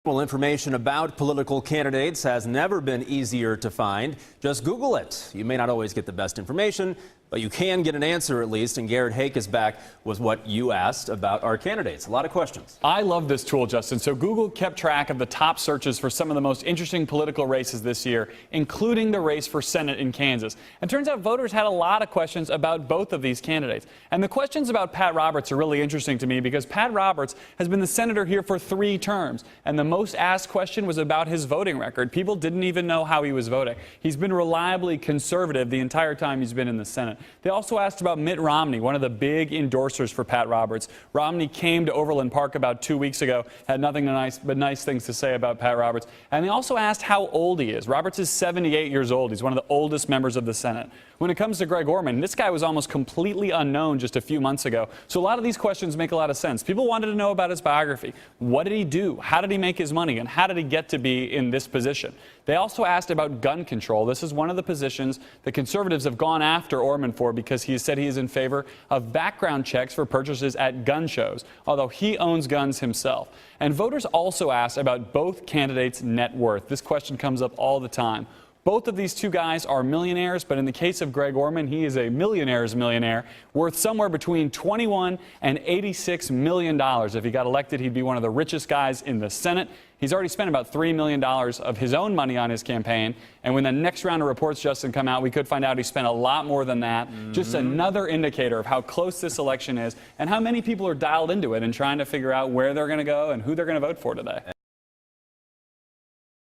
Well, information about political candidates has never been easier to find. Just Google it. You may not always get the best information, but you can get an answer at least. And Garrett Hake is back with what you asked about our candidates. A lot of questions. I love this tool, Justin. So Google kept track of the top searches for some of the most interesting political races this year, including the race for Senate in Kansas. And turns out voters had a lot of questions about both of these candidates. And the questions about Pat Roberts are really interesting to me because Pat Roberts has been the senator here for 3 terms. And the most asked question was about his voting record. People didn't even know how he was voting. He's been reliably conservative the entire time he's been in the Senate. They also asked about Mitt Romney, one of the big endorsers for Pat Roberts. Romney came to Overland Park about 2 weeks ago, had nothing but nice things to say about Pat Roberts. And they also asked how old he is. Roberts is 78 years old. He's one of the oldest members of the Senate. When it comes to Greg Orman, this guy was almost completely unknown just a few months ago. So a lot of these questions make a lot of sense. People wanted to know about his biography. What did he do? How did he make his money? And how did he get to be in this position? They also asked about gun control. This is one of the positions the conservatives have gone after Orman for because he said he is in favor of background checks for purchases at gun shows, although he owns guns himself. And voters also asked about both candidates' net worth. This question comes up all the time. Both of these 2 guys are millionaires, but in the case of Greg Orman, he is a millionaire's millionaire, worth somewhere between $21 and $86 million. If he got elected, he'd be one of the richest guys in the Senate. He's already spent about $3 million of his own money on his campaign. And when the next round of reports, Justin, come out, we could find out he spent a lot more than that. Just another indicator of how close this election is and how many people are dialed into it and trying to figure out where they're going to go and who they're going to vote for today.